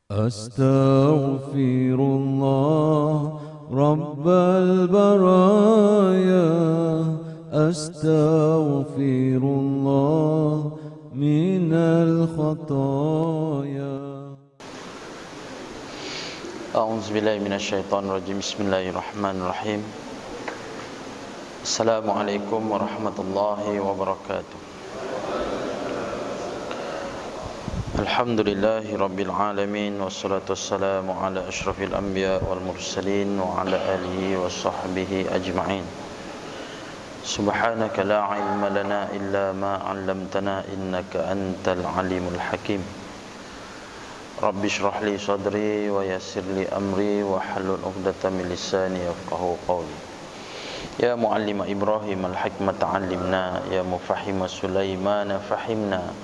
Astaghfirullah Rabbal baraya, Astaghfirullah minal khataya. A'udzubillahi minasyaitonirrajim. Bismillahirrahmanirrahim. Assalamualaikum warahmatullahi wabarakatuh. Alhamdulillahi rabbil alamin, wassalatu wassalamu ala asyrafil anbiya wal mursalin wa ala alihi wa sahbihi ajma'in. Subhanaka la ilma lana illa ma 'allamtana innaka antal alimul hakim. Rabbi shrah li sadri wa yassir li amri wa halul 'uqdatam min lisani yafqahu qawli. Ya muallima Ibrahim al-hikmata 'allimna, ya mufahhima Sulaiman fahimna,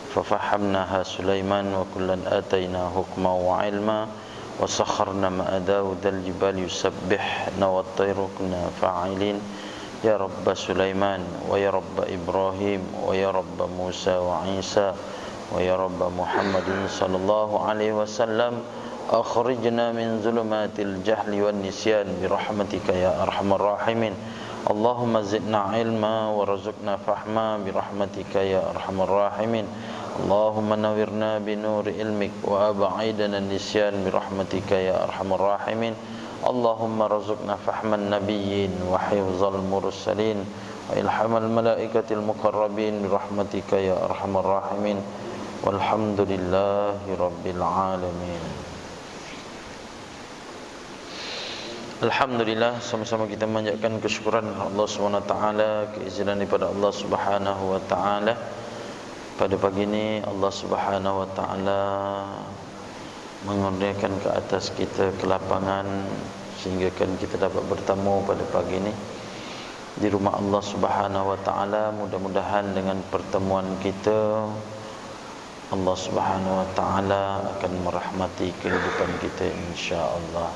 fafahamnaha Sulaiman wa kullan atayna hukma wa ilma wa sakharna ma'a Daud al-jibal yusabbihna wa at-tayru kunna fa'ilin. Ya Rabb Sulaiman wa ya Rabb Ibrahim wa ya Rabb Musa wa Isa wa ya Rabb Muhammadin sallallahu alaihi wasallam, akhrijna min zulumatil jahli wan nisyan bi rahmatika ya arhamar rahimin. Allahumma zidna ilma warzuqna fahma bi rahmatika ya arhamar rahimin. Allahumma nawwirna bi nuri ilmik wa ab'idna nisyan bi rahmatika ya arhamar rahimin. Allahumma rzuqna fahman nabiyyin wa hifzal mursalin wa ilhamal malaikatil muqarrabin bi rahmatika ya arhamar rahimin. Walhamdulillahi rabbil alamin. Alhamdulillah, sama-sama kita memanjatkan kesyukuran Allah SWT, keizinan daripada Allah Subhanahu wa taala. Pada pagi ini Allah Subhanahu wa taala mengurniakan ke atas kita kelapangan sehingga kan kita dapat bertemu pada pagi ini di rumah Allah Subhanahu wa taala. Mudah-mudahan dengan pertemuan kita Allah Subhanahu wa taala akan merahmati kehidupan kita insya-Allah.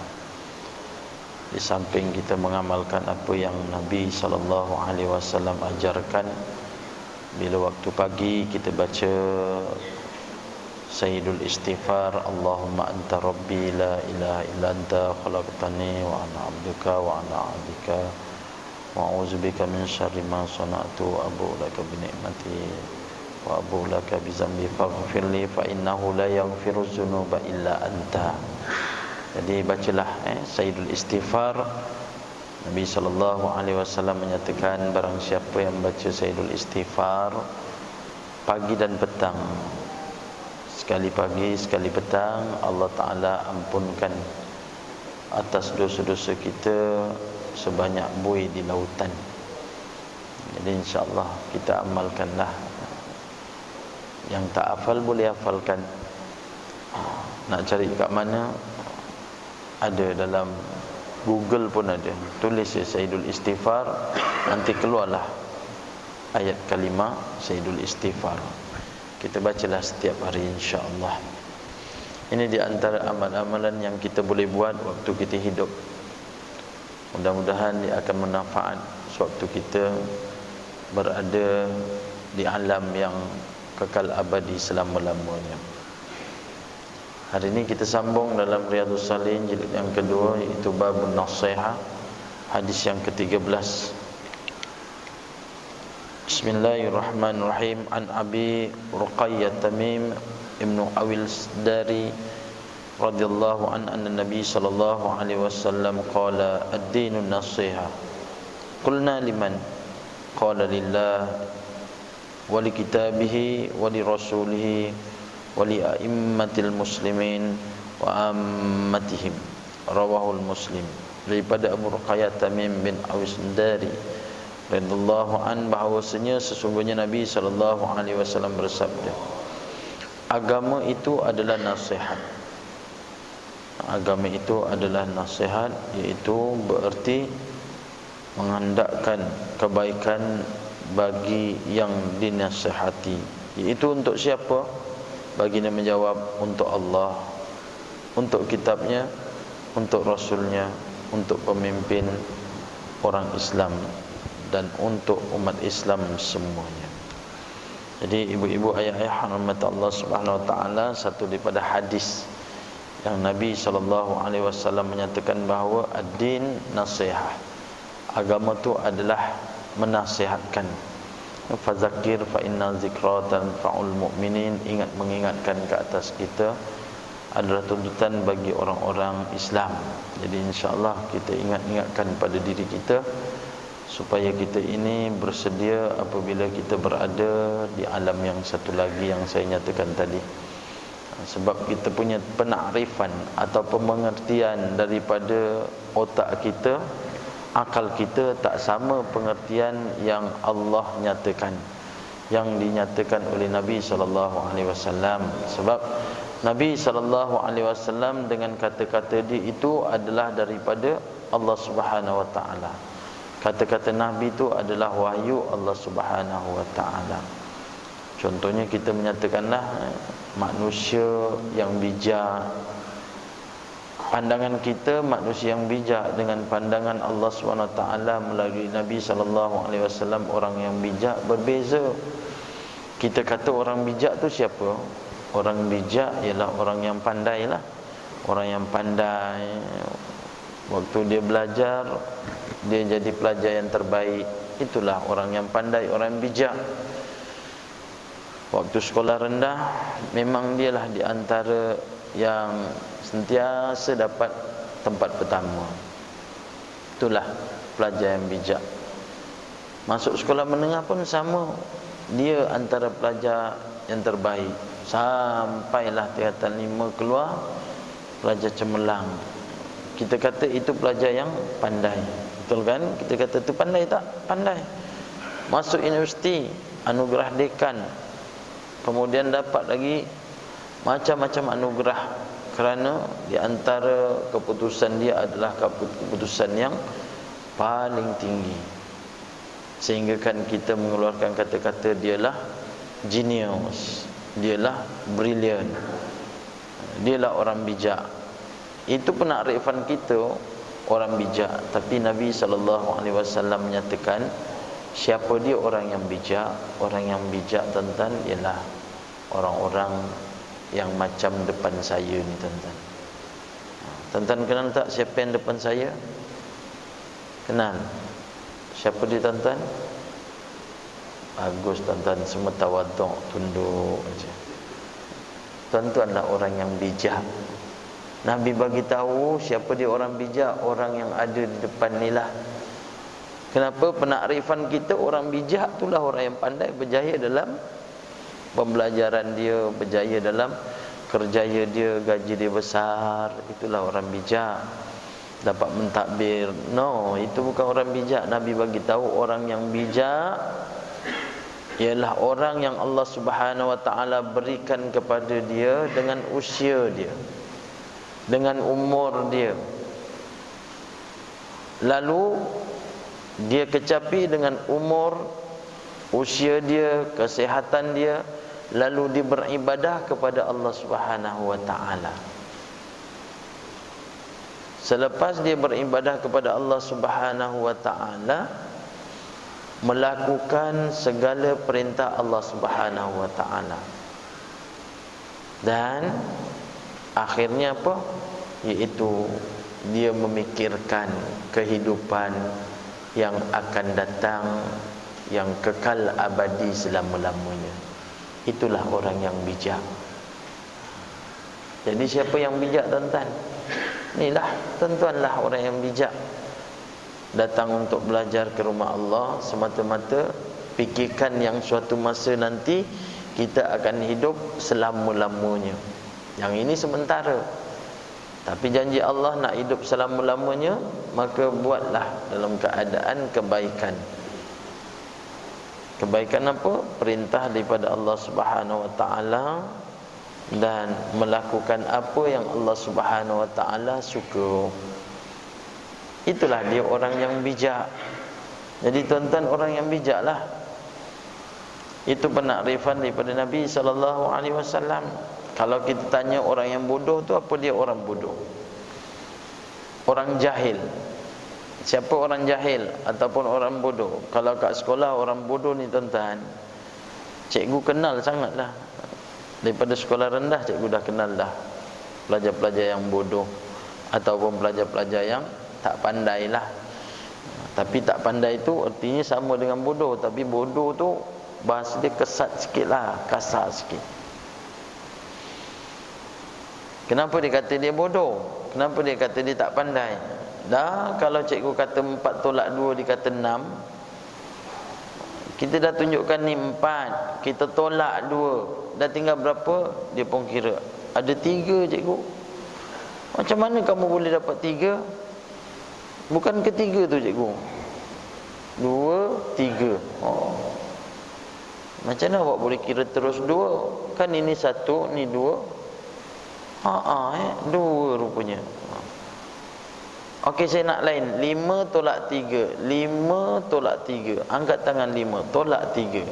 Di samping kita mengamalkan apa yang Nabi sallallahu alaihi wasallam ajarkan, bila waktu pagi kita baca Sayyidul Istighfar, Allahumma anta rabbi la ilaha illa anta khalaqtani wa ana 'abduka wa ana 'abdika wa a'udzubika min syarri ma sana'tu abu'u laka bi ni'mati wa abu'u laka bi dzambi faghfirli fa innahu la yaghfiru dzunuba illa anta. Jadi bacalah Sayyidul Istighfar. Nabi sallallahu alaihi wasallam menyatakan barang siapa yang baca Sayyidul Istighfar pagi dan petang, sekali pagi sekali petang, Allah Ta'ala ampunkan atas dosa-dosa kita sebanyak buih di lautan. Jadi insya-Allah kita amalkanlah. Yang tak hafal boleh hafalkan. Nak cari kat mana? Ada dalam Google pun ada. Tulis Sayyidul Istighfar, nanti keluarlah ayat kalimah Sayyidul Istighfar. Kita bacalah setiap hari insya-Allah. Ini di antara amal-amalan yang kita boleh buat waktu kita hidup. Mudah-mudahan dia akan bermanfaat sewaktu kita berada di alam yang kekal abadi selama-lamanya. Hari ini kita sambung dalam Riyadhus Shalihin jilid yang kedua, iaitu Babun Nasihah, hadis yang ke-13. Bismillahirrahmanirrahim. An Abi Ruqayyah Tamim ibnu Awil Dari radhiyallahu anna Nabi sallallahu alaihi wasallam qala ad-dinu nasihah. Qulna liman? Qala lillah wa li kitabihi wa li rasulihi wa li a'immatil muslimin wa ammatihim. Rawahul Muslim. Daripada Abu Ruqayyah Tamim bin Awis Dari radhiyallahu an, bahawasanya sesungguhnya Nabi sallallahu alaihi wasallam bersabda, agama itu adalah nasihat. Agama itu adalah nasihat, iaitu bererti menghendakkan kebaikan bagi yang dinasihati. Iaitu untuk siapa? Baginda menjawab, untuk Allah, untuk kitabnya, untuk rasulnya, untuk pemimpin orang Islam, dan untuk umat Islam semuanya. Jadi ibu-ibu, ayah-ayah rahmat Allah Subhanahu wa taala, satu daripada hadis yang Nabi SAW menyatakan bahawa ad-din nasihah, agama tu adalah menasihatkan. Fazakir fa inna zikra tanfa'ul mu'minin, ingat mengingatkan ke atas kita adalah tuntutan bagi orang-orang Islam. Jadi insya-Allah kita ingatkan pada diri kita supaya kita ini bersedia apabila kita berada di alam yang satu lagi yang saya nyatakan tadi. Sebab kita punya penakrifan atau pengertian daripada otak kita, akal kita tak sama pengertian yang Allah nyatakan, yang dinyatakan oleh Nabi SAW. Sebab Nabi SAW dengan kata-kata dia itu adalah daripada Allah Subhanahu Wa Taala. Kata-kata Nabi itu adalah wahyu Allah Subhanahu Wa Taala. Contohnya kita menyatakanlah manusia yang bijak. Pandangan kita manusia yang bijak dengan pandangan Allah SWT melalui Nabi SAW, orang yang bijak berbeza. Kita kata orang bijak tu siapa? Orang bijak ialah orang yang pandai lah. Orang yang pandai, waktu dia belajar, dia jadi pelajar yang terbaik. Itulah orang yang pandai, orang yang bijak. Waktu sekolah rendah, memang dialah di antara yang sentiasa dapat tempat pertama. Itulah pelajar yang bijak. Masuk sekolah menengah pun sama, dia antara pelajar yang terbaik. Sampailah tingkatan 5 keluar, pelajar cemerlang. Kita kata itu pelajar yang pandai. Betul kan? Kita kata itu pandai tak? Pandai. Masuk universiti, anugerah dekan, kemudian dapat lagi macam-macam anugerah, kerana di antara keputusan dia adalah keputusan yang paling tinggi. Sehingga kan kita mengeluarkan kata-kata dialah genius, dialah brilliant, dialah orang bijak. Itu penakrifan kita, orang bijak. Tapi Nabi SAW menyatakan siapa dia orang yang bijak? Orang yang bijak tuan-tuan ialah orang-orang yang macam depan saya ni tuan-tuan. Tuan-tuan kenal tak siapa yang depan saya? Kenal? Siapa dia tuan-tuan? Bagus tuan-tuan, semua tawaduk, tunduk aja. Tuan-tuanlah orang yang bijak. Nabi bagi tahu siapa dia orang bijak, orang yang ada di depan ni lah. Kenapa? Penakrifan kita orang bijak itulah orang yang pandai, berjaya dalam pembelajaran dia, berjaya dalam kerjaya dia, gaji dia besar. Itulah orang bijak. Dapat mentadbir. No, itu bukan orang bijak. Nabi bagi tahu orang yang bijak ialah orang yang Allah Subhanahu Wa Taala berikan kepada dia dengan usia dia, dengan umur dia, lalu dia kecapi dengan umur, usia dia, kesihatan dia, lalu dia beribadah kepada Allah Subhanahu Wa Taala. Selepas dia beribadah kepada Allah Subhanahu Wa Taala, melakukan segala perintah Allah Subhanahu Wa Taala, dan akhirnya apa? Iaitu dia memikirkan kehidupan yang akan datang, yang kekal abadi selama-lamanya. Itulah orang yang bijak. Jadi siapa yang bijak tuan-tuan? Inilah tuan-tuanlah orang yang bijak. Datang untuk belajar ke rumah Allah semata-mata fikirkan yang suatu masa nanti kita akan hidup selama-lamanya. Yang ini sementara, tapi janji Allah nak hidup selama-lamanya, maka buatlah dalam keadaan kebaikan. Kebaikan apa? Perintah daripada Allah Subhanahu Wa Taala, dan melakukan apa yang Allah Subhanahu Wa Taala suka. Itulah dia orang yang bijak. Jadi tuan-tuan orang yang bijaklah. Itu penakrifan daripada Nabi SAW. Kalau kita tanya orang yang bodoh tu, apa dia orang bodoh? Orang jahil. Siapa orang jahil ataupun orang bodoh? Kalau kat sekolah orang bodoh ni tuan-tuan, cikgu kenal sangatlah. Daripada sekolah rendah cikgu dah kenal dah. pelajar-pelajar yang bodoh ataupun pelajar-pelajar yang tak pandai lah. Tapi tak pandai tu artinya sama dengan bodoh, tapi bodoh tu bahasa dia kesat sikit lah, kasar sikit. Kenapa dia kata dia bodoh? Kenapa dia kata dia tak pandai? Dah kalau cikgu kata 4 tolak 2 dikata 6, kita dah tunjukkan ni 4, kita tolak 2, dah tinggal berapa? Dia pun kira ada 3 cikgu. Macam mana kamu boleh dapat 3? Bukan ketiga tu cikgu, 2, 3. Macam mana awak boleh kira terus 2? Kan ini 1, ni 2. 2 rupanya. Okey, saya nak lain. 5 tolak 3, 5 tolak 3. Angkat tangan 5, tolak 3.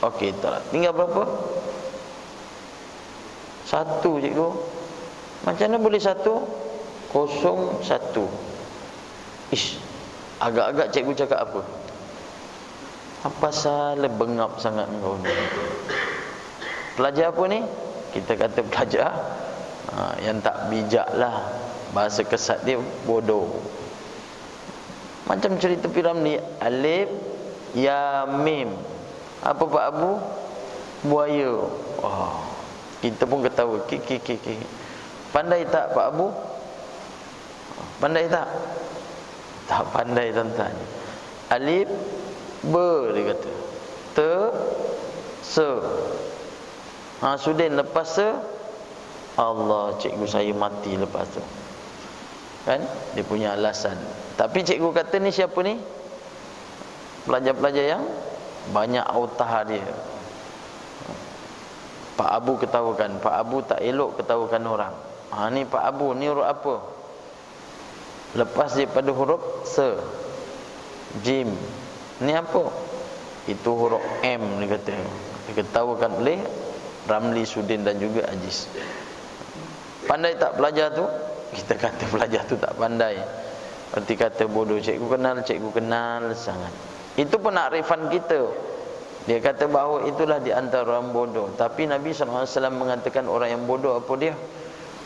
Okey, tolak. Tinggal berapa? 1 cikgu. Macam mana boleh 1? 0, 1. Ish, agak-agak cikgu cakap apa? Apa salah bengap sangat kau ni? Pelajar apa ni? Kita kata pelajar yang tak bijak lah. Bahasa kesat dia bodoh. Macam cerita Piramli, alif, ya, mim. Apa Pak Abu? Buaya. Kita pun ketawa. Pandai tak Pak Abu? Pandai tak? Tak pandai tuan-tuan. Alif, ber dia kata. Te, se. Sudin lepas se, Allah, cikgu saya mati lepas tu. Kan? Dia punya alasan. Tapi cikgu kata ni siapa ni? Pelajar-pelajar yang banyak autah dia. Pak Abu ketawakan. Pak Abu tak elok ketawakan orang. Ni Pak Abu, ni huruf apa? Lepas daripada huruf se, jim. Ni apa? Itu huruf M dia kata. Diketawakan oleh Ramli, Sudin dan juga Aziz. Pandai tak pelajar tu? Kita kata pelajar tu tak pandai. Berarti kata bodoh. Cikgu kenal sangat. Itu penakrifan kita. Dia kata bahawa itulah di antara orang bodoh. Tapi Nabi SAW mengatakan orang yang bodoh apa dia?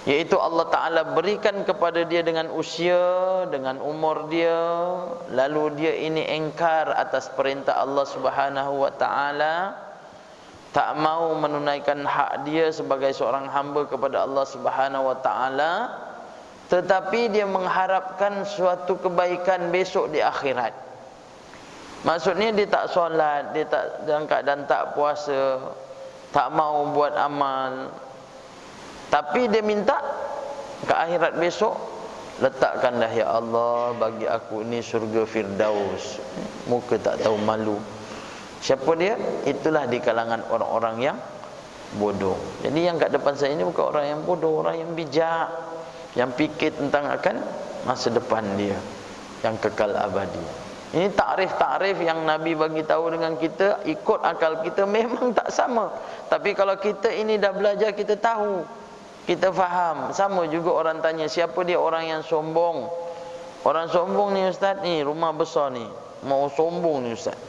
Iaitu Allah Ta'ala berikan kepada dia dengan usia, dengan umur dia, lalu dia ini engkar atas perintah Allah Subhanahu Wa Ta'ala, tak mau menunaikan hak dia sebagai seorang hamba kepada Allah Subhanahu Wa Ta'ala, tetapi dia mengharapkan suatu kebaikan besok di akhirat. Maksudnya dia tak solat, dia tak dalam keadaan tak puasa, tak mau buat amal, tapi dia minta ke akhirat besok, letakkanlah ya Allah bagi aku ini surga Firdaus. Muka tak tahu malu. Siapa dia? Itulah di kalangan orang-orang yang bodoh. Jadi yang kat depan saya ini bukan orang yang bodoh, orang yang bijak, yang fikir tentang akan masa depan dia yang kekal abadi. Ini takrif-takrif yang Nabi bagi tahu dengan kita, ikut akal kita memang tak sama. Tapi kalau kita ini dah belajar, kita tahu, kita faham. Sama juga orang tanya, siapa dia orang yang sombong? Orang sombong ni ustaz, ni rumah besar ni, mau sombong ni ustaz.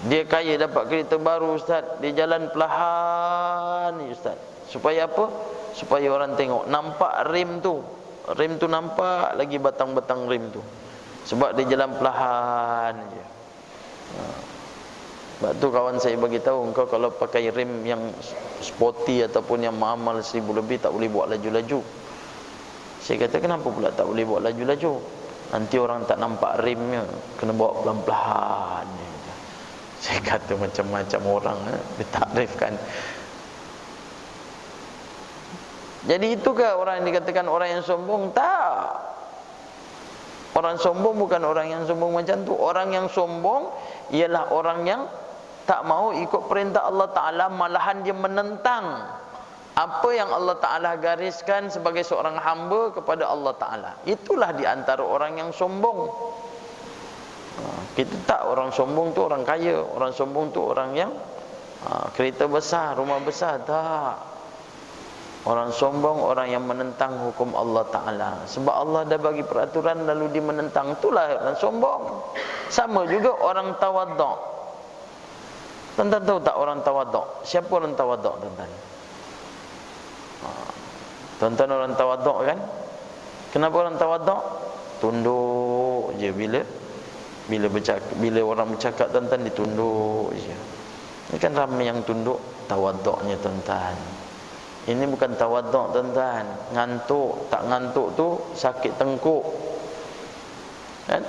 Dia kaya dapat kereta baru ustaz, dia jalan perlahan ni ustaz. Supaya apa? Supaya orang tengok, nampak rim tu nampak lagi batang-batang rim tu. Sebab dia jalan perlahan je. Sebab tu kawan saya bagi tahu, engkau kalau pakai rim yang sporty ataupun yang mahal 1,000 lebih tak boleh buat laju-laju. Saya kata kenapa pula tak boleh buat laju-laju? Nanti orang tak nampak rimnya, kena bawa pelan-pelan. Saya kata macam-macam orang ditakrifkan. Jadi itukah orang yang dikatakan orang yang sombong? Tak. Orang sombong bukan orang yang sombong macam tu. Orang yang sombong ialah orang yang tak mau ikut perintah Allah Ta'ala, malahan dia menentang apa yang Allah Ta'ala gariskan sebagai seorang hamba kepada Allah Ta'ala. Itulah di antara orang yang sombong. Kita tak, orang sombong tu orang kaya, orang sombong tu orang yang kereta besar, rumah besar. Tak. Orang sombong orang yang menentang hukum Allah Ta'ala. Sebab Allah dah bagi peraturan lalu dia menentang, itulah orang sombong. Sama juga orang tawaduk. Tuan-tuan tahu tak orang tawaduk? Siapa orang tawaduk tuan-tuan? Tuan-tuan orang tawaduk kan? Kenapa orang tawaduk? Tunduk je bila orang bercakap tuan-tuan ditunduk je. Ini kan ramai yang tunduk tawaduknya tuan-tuan. Ini bukan tawaduk tuan-tuan. Ngantuk, tak ngantuk tu sakit tengkuk. Kan?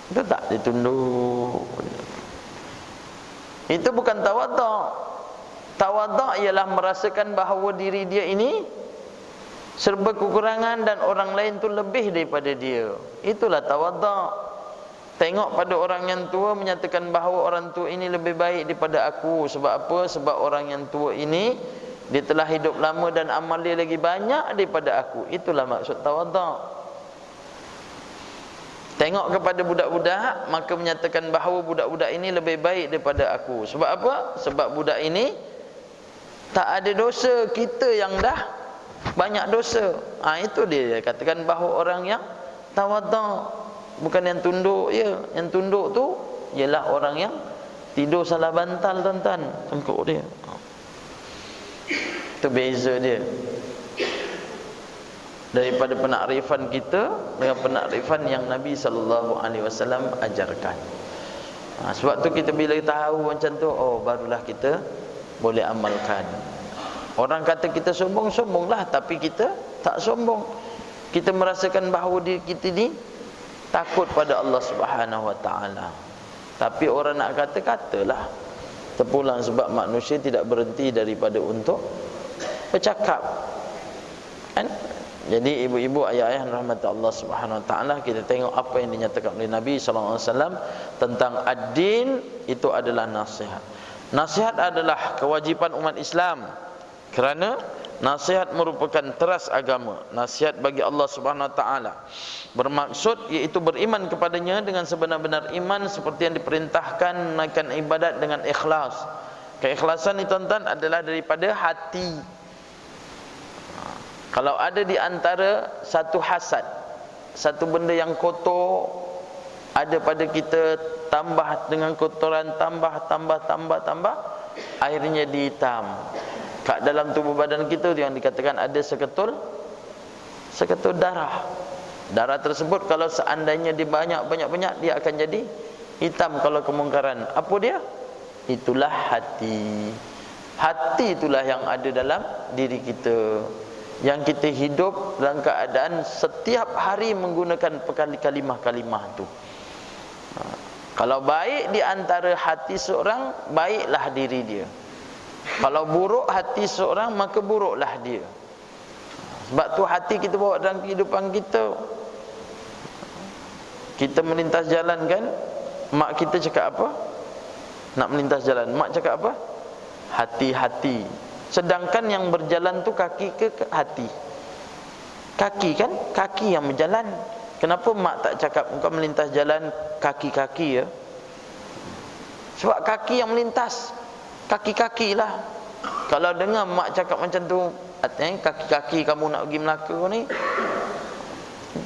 Itu tak ditunduk. Itu bukan tawaduk. Tawaduk ialah merasakan bahawa diri dia ini serba kekurangan dan orang lain tu lebih daripada dia. Itulah tawaduk. Tengok pada orang yang tua menyatakan bahawa orang tua ini lebih baik daripada aku. Sebab apa? Sebab orang yang tua ini dia telah hidup lama dan amal dia lagi banyak daripada aku. Itulah maksud tawaduk. Tengok kepada budak-budak, maka menyatakan bahawa budak-budak ini lebih baik daripada aku. Sebab apa? Sebab budak ini tak ada dosa, kita yang dah banyak dosa. Itu dia katakan bahawa orang yang tawaduk, bukan yang tunduk je. Yang tunduk tu ialah orang yang tidur salah bantal tuan-tuan, tengkuk dia. Itu beza dia daripada penakrifan kita dengan penakrifan yang Nabi SAW ajarkan. Sebab tu kita bila tahu macam tu, barulah kita boleh amalkan. Orang kata kita sombong, sombonglah, tapi kita tak sombong. Kita merasakan bahawa diri kita ni takut pada Allah Subhanahu Wa Taala. Tapi orang nak kata, katalah. Terpulang sebab manusia tidak berhenti daripada untuk bercakap. Kan? Jadi ibu-ibu, ayah-ayah rahmat Allah Subhanahu Wa Taala, kita tengok apa yang dinyatakan oleh Nabi sallallahu alaihi wasallam tentang ad-din. Itu adalah nasihat. Nasihat adalah kewajipan umat Islam, kerana nasihat merupakan teras agama. Nasihat bagi Allah Subhanahu Wa Taala bermaksud iaitu beriman kepadanya dengan sebenar-benar iman, seperti yang diperintahkan menaikkan ibadat dengan ikhlas. Keikhlasan itu tuan-tuan adalah daripada hati. Kalau ada di antara satu hasad, satu benda yang kotor ada pada kita, tambah dengan kotoran, tambah, akhirnya dihitam. Kat dalam tubuh badan kita yang dikatakan ada seketul darah. Darah tersebut kalau seandainya dia banyak, dia akan jadi hitam kalau kemungkaran. Apa dia? Itulah hati. Hati itulah yang ada dalam diri kita, yang kita hidup dalam keadaan setiap hari menggunakan kalimah-kalimah tu. Kalau baik di antara hati seorang, baiklah diri dia. Kalau buruk hati seorang, maka buruklah dia. Sebab tu hati kita bawa dalam kehidupan kita. Kita melintas jalan kan, mak kita cakap apa? Nak melintas jalan, mak cakap apa? Hati-hati. Sedangkan yang berjalan tu kaki ke hati? Kaki kan? Kaki yang berjalan. Kenapa mak tak cakap engkau melintas jalan kaki-kaki ya? Sebab kaki yang melintas, kaki-kaki lah. Kalau dengar mak cakap macam tu, kaki-kaki kamu nak pergi Melaka ni,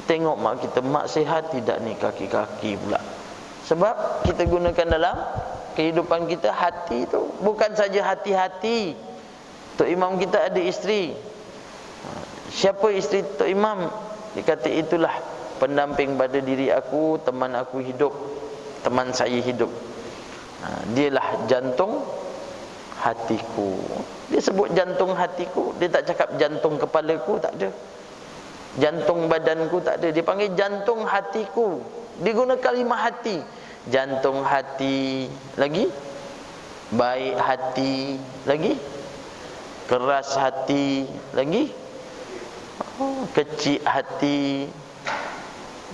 tengok mak kita, mak sihat tidak ni kaki-kaki pula. Sebab kita gunakan dalam kehidupan kita hati tu. Bukan saja hati-hati. Tok Imam kita ada isteri. Siapa isteri Tok Imam? Dia kata itulah pendamping pada diri aku, teman aku hidup, teman saya hidup. Dialah jantung hatiku. Dia sebut jantung hatiku. Dia tak cakap jantung kepalaku, tak ada. Jantung badanku, tak ada. Dia panggil jantung hatiku. Dia guna kalimah hati. Jantung hati, lagi baik hati, lagi keras hati, lagi kecil hati,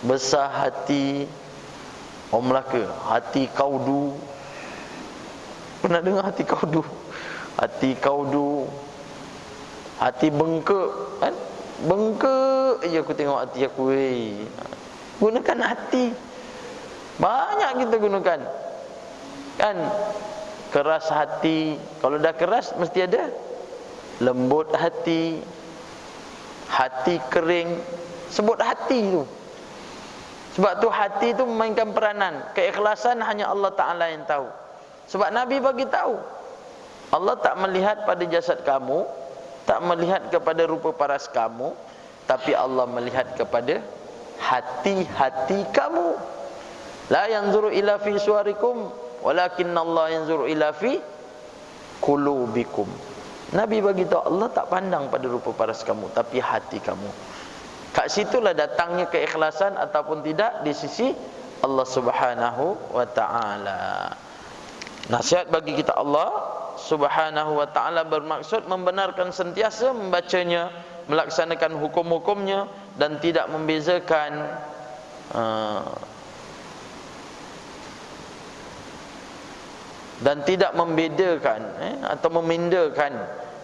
besar hati. Orang Melaka, hati kaudu. Pernah dengar hati kaudu? Hati kaudu, hati bengkak kan? Bengkak je aku tengok hati aku. Gunakan hati. Banyak kita gunakan kan? Keras hati. Kalau dah keras mesti ada lembut hati, hati kering. Sebut hati tu. Sebab tu hati tu memainkan peranan. Keikhlasan hanya Allah Ta'ala yang tahu. Sebab Nabi bagi tahu, Allah tak melihat pada jasad kamu, tak melihat kepada rupa paras kamu, tapi Allah melihat kepada hati-hati kamu. La yanzuru ila fi suwarikum walakinna Allah yanzuru ila fi qulubikum. Nabi bagi tahu Allah tak pandang pada rupa paras kamu, tapi hati kamu. Kat situlah datangnya keikhlasan ataupun tidak di sisi Allah Subhanahu wa taala. Nasihat bagi kita Allah Subhanahu wa taala bermaksud membenarkan sentiasa membacanya, melaksanakan hukum-hukumnya, dan tidak membezakan atau memindakan,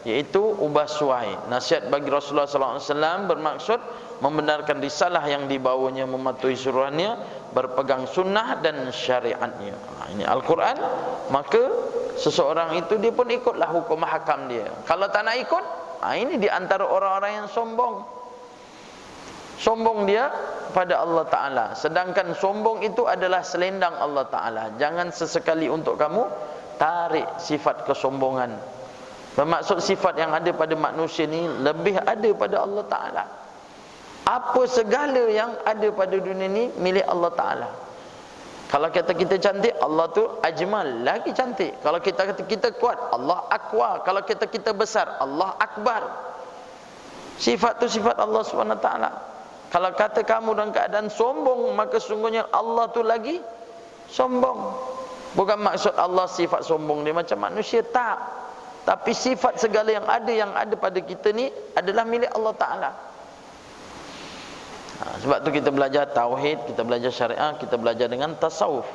iaitu ubah suai. Nasihat bagi Rasulullah sallallahu alaihi wasallam bermaksud membenarkan risalah yang dibawanya, mematuhi suruhannya, berpegang sunnah dan syariatnya. Ini Al-Quran. Maka seseorang itu dia pun ikutlah hukum hakam dia. Kalau tak nak ikut, ini di antara orang-orang yang sombong. Sombong dia pada Allah Ta'ala, sedangkan sombong itu adalah selendang Allah Ta'ala. Jangan sesekali untuk kamu tarik sifat kesombongan. Bermaksud sifat yang ada pada manusia ni lebih ada pada Allah Ta'ala. Apa segala yang ada pada dunia ni milik Allah Ta'ala. Kalau kata kita cantik, Allah tu ajmal, lagi cantik. Kalau kita kata kita kuat, Allah akwa. Kalau kita besar, Allah akbar. Sifat tu sifat Allah SWT. Kalau kata kamu dalam keadaan sombong, maka sungguhnya Allah tu lagi sombong. Bukan maksud Allah sifat sombong dia macam manusia, tak. Tapi sifat segala yang ada pada kita ni adalah milik Allah Ta'ala. Sebab tu kita belajar tauhid, kita belajar syariah, kita belajar dengan tasawuf.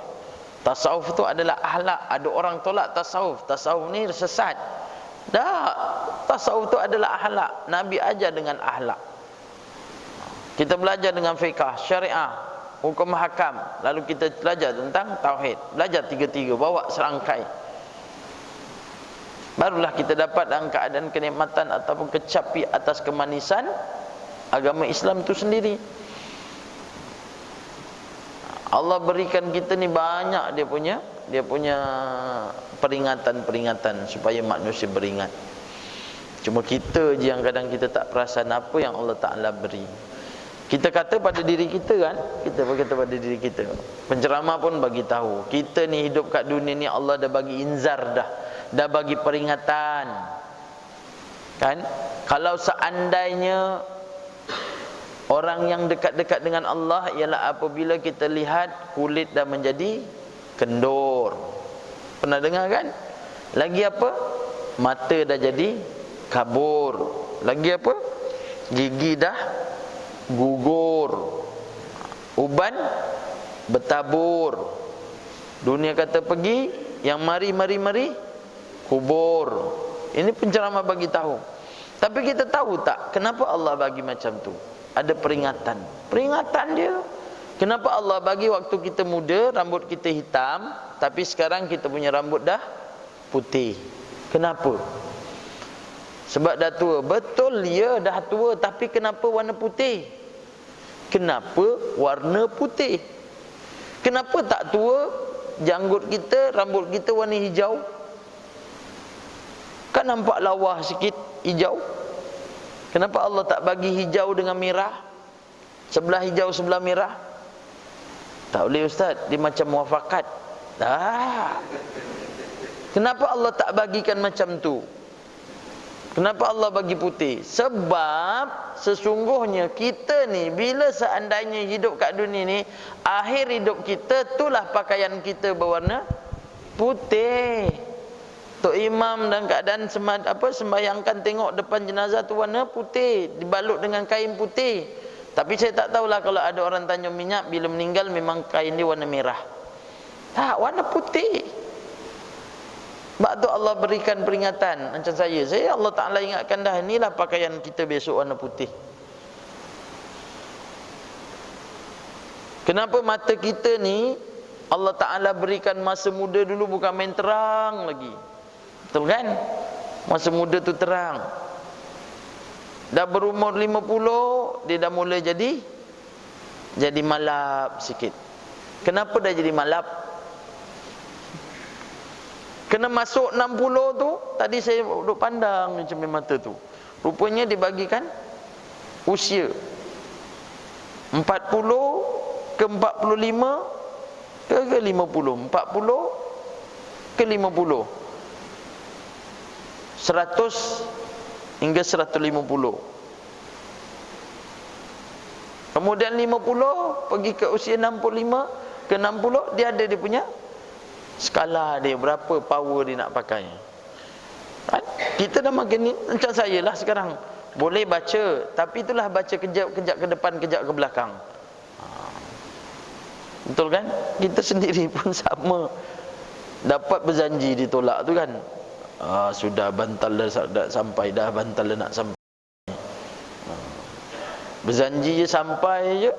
Tasawuf tu adalah akhlak. Ada orang tolak tasawuf, tasawuf ni sesat. Tak, tasawuf tu adalah akhlak. Nabi ajar dengan akhlak. Kita belajar dengan fiqah, syariah, hukum hakam. Lalu kita belajar tentang tauhid. Belajar tiga-tiga, bawa serangkai. Barulah kita dapat dalam keadaan kenikmatan ataupun kecapi atas kemanisan agama Islam itu sendiri. Allah berikan kita ni banyak dia punya peringatan-peringatan supaya manusia beringat. Cuma kita je yang kadang kita tak perasan apa yang Allah Ta'ala beri. Kita kata pada diri kita kan, kita berkata pada diri kita. Penceramah pun bagi tahu, kita ni hidup kat dunia ni Allah dah bagi inzar dah bagi peringatan. Kan? Kalau seandainya orang yang dekat-dekat dengan Allah ialah apabila kita lihat kulit dah menjadi kendur. Pernah dengar kan? Lagi apa? Mata dah jadi kabur. Lagi apa? Gigi dah gugur. Uban bertabur. Dunia kata pergi, yang mari kubur. Ini penceramah bagi tahu. Tapi kita tahu tak kenapa Allah bagi macam tu? Ada peringatan. Peringatan dia. Kenapa Allah bagi waktu kita muda rambut kita hitam, tapi sekarang kita punya rambut dah putih? Kenapa? Sebab dah tua. Betul ya, dah tua, tapi kenapa warna putih? Kenapa warna putih? Kenapa tak tua janggut kita, rambut kita warna hijau? Kan nampak lawa sikit hijau. Kenapa Allah tak bagi hijau dengan merah? Sebelah hijau, sebelah merah? Tak boleh Ustaz, dia macam muafakat. Kenapa Allah tak bagikan macam tu? Kenapa Allah bagi putih? Sebab sesungguhnya kita ni bila seandainya hidup kat dunia ni, akhir hidup kita itulah pakaian kita berwarna putih. Tok Imam dalam keadaan sembahyangkan tengok depan jenazah tu warna putih, dibalut dengan kain putih. Tapi saya tak tahulah kalau ada orang Tanjung Minyak bila meninggal memang kain dia warna merah. Tak, warna putih. Sebab tu Allah berikan peringatan macam saya Allah Ta'ala ingatkan dah, inilah pakaian kita besok warna putih. Kenapa mata kita ni Allah Ta'ala berikan masa muda dulu bukan main terang lagi. Betul kan? Masa muda tu terang. Dah berumur 50, dia dah mula jadi malap sikit. Kenapa dah jadi malap? Kena masuk 60 tu, tadi saya duduk pandang macam mata tu. Rupanya dibagikan usia 40 ke 45 ke 50, 40 ke 50, 100 hingga 150. Kemudian 50 pergi ke usia 65 ke 60, dia ada dia punya skala dia, berapa power dia nak pakai. Kan? Kita dah makin ni, macam saya lah sekarang, boleh baca, tapi itulah baca kejap ke depan, kejap ke belakang. Betul kan? Kita sendiri pun sama. Dapat berjanji ditolak tu kan, sudah bantal dah sampai, dah bantal dah nak sampai. Berjanji je sampai je,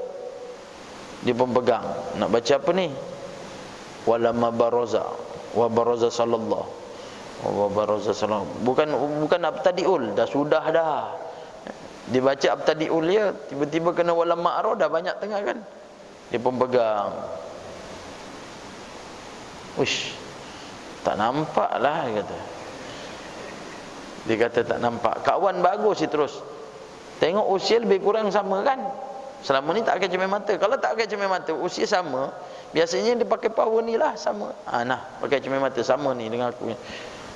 dia pun pegang. Nak baca apa ni? Walamma baraza wa baraza sallallahu wa baraza sallallahu. Bukan abtadiul, dah sudah dah. Dia baca abtadiul ya, tiba-tiba kena walamma aro, dah banyak tengah kan. Dia pun pegang. Uish, tak nampak lah, dia kata. Dia kata tak nampak. Kawan bagus dia terus. Tengok usia lebih kurang sama kan. Selama ni tak pakai cermin mata. Kalau tak pakai cermin mata, usia sama, biasanya dia pakai power ni lah, sama. Nah, pakai cermin mata sama ni dengan aku.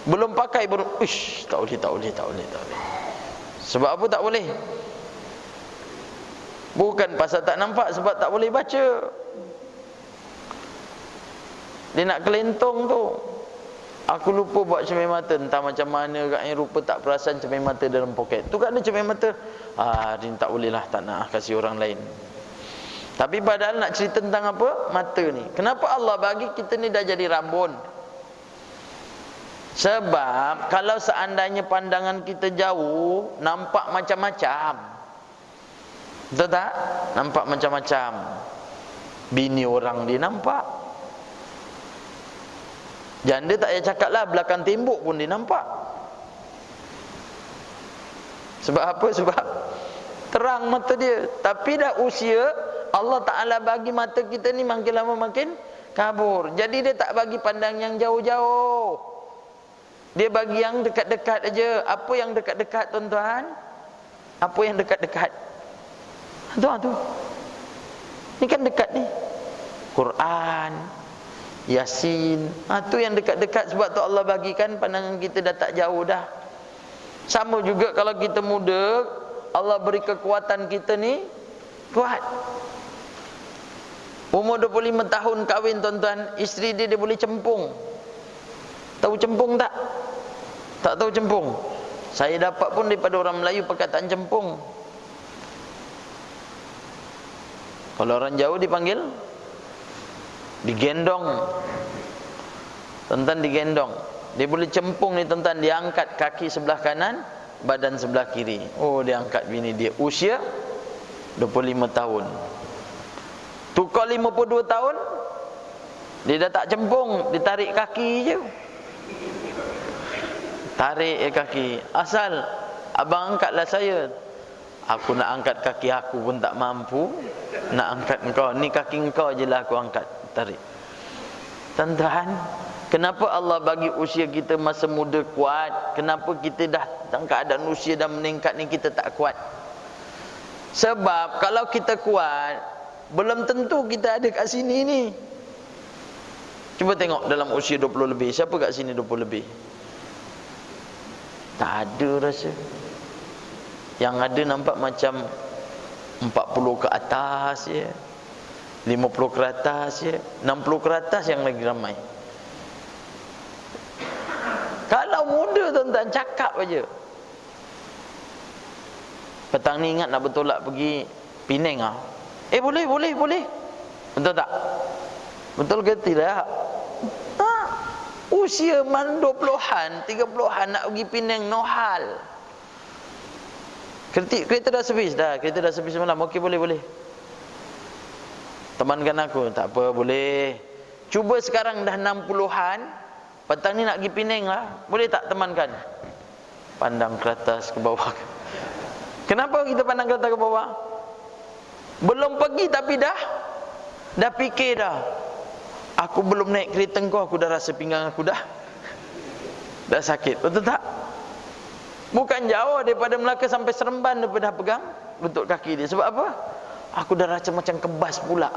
Belum pakai baru, uish, tak boleh. Sebab apa tak boleh? Bukan pasal tak nampak, sebab tak boleh baca. Dia nak kelentong tu. Aku lupa buat cermin mata, entah macam mana agaknya, rupa tak perasan cermin mata dalam poket. Tu kan ada cermin mata. Dia tak boleh lah, tak nak kasih orang lain. Tapi padahal nak cerita tentang apa? Mata ni. Kenapa Allah bagi kita ni dah jadi rabun? Sebab kalau seandainya pandangan kita jauh, nampak macam-macam. Betul tak? Nampak macam-macam. Bini orang dia nampak. Janda tak payah cakap lah, belakang tembok pun dia nampak. Sebab apa? Sebab terang mata dia. Tapi dah usia, Allah Ta'ala bagi mata kita ni makin lama makin kabur. Jadi dia tak bagi pandang yang jauh-jauh, dia bagi yang dekat-dekat aja. Apa yang dekat-dekat tuan-tuan? Apa yang dekat-dekat? Tu. Ni kan dekat ni. Quran, Yasin. Tu yang dekat-dekat. Sebab tu Allah bagikan pandangan kita dah tak jauh dah. Sama juga kalau kita muda, Allah beri kekuatan kita ni kuat. Umur 25 tahun kahwin tuan-tuan, isteri dia boleh cempung. Tahu cempung tak? Tak tahu cempung? Saya dapat pun daripada orang Melayu perkataan cempung. Kalau orang Jawa dipanggil digendong. Tuan-tuan, digendong. Dia boleh cempung ni tuan-tuan, dia angkat kaki sebelah kanan, badan sebelah kiri. Oh, dia angkat bini dia. Usia 25 tahun. Tukar 52 tahun, dia dah tak cempung, dia tarik kaki je. Tarik kaki. Asal abang angkatlah saya. Aku nak angkat kaki aku pun tak mampu, nak angkat engkau. Ni kaki engkau je lah aku angkat. Tarik. Tuan-tuan, kenapa Allah bagi usia kita masa muda kuat? Kenapa kita dah dalam keadaan usia dah meningkat ni kita tak kuat? Sebab kalau kita kuat, belum tentu kita ada kat sini ni. Cuba tengok dalam usia 20 lebih, siapa kat sini 20 lebih? Tak ada rasa. Yang ada nampak macam 40 ke atas je, 50 ke atas je, 60 ke atas yang lagi ramai. Kalau muda tuan-tuan, cakap aja. Petang ni ingat nak bertolak pergi Penang ah. Boleh. Betul tak? Betul ke tidak? Usia man 20-an, 30-an nak pergi Penang, no hal. Kereta dah servis dah. Kereta dah servis semalam. Okey, boleh. Temankan aku. Tak apa, boleh. Cuba sekarang dah 60-an, petang ni nak pergi Penang lah. Boleh tak temankan? Pandang ke atas, ke bawah. Kenapa kita pandang ke atas, ke bawah? Belum pergi tapi dah fikir dah. Aku belum naik kereta kau, aku dah rasa pinggang aku dah sakit. Betul tak? Bukan jauh daripada Melaka sampai Seremban daripada pegang lutut kaki dia. Sebab apa? Aku dah rasa macam kebas pula.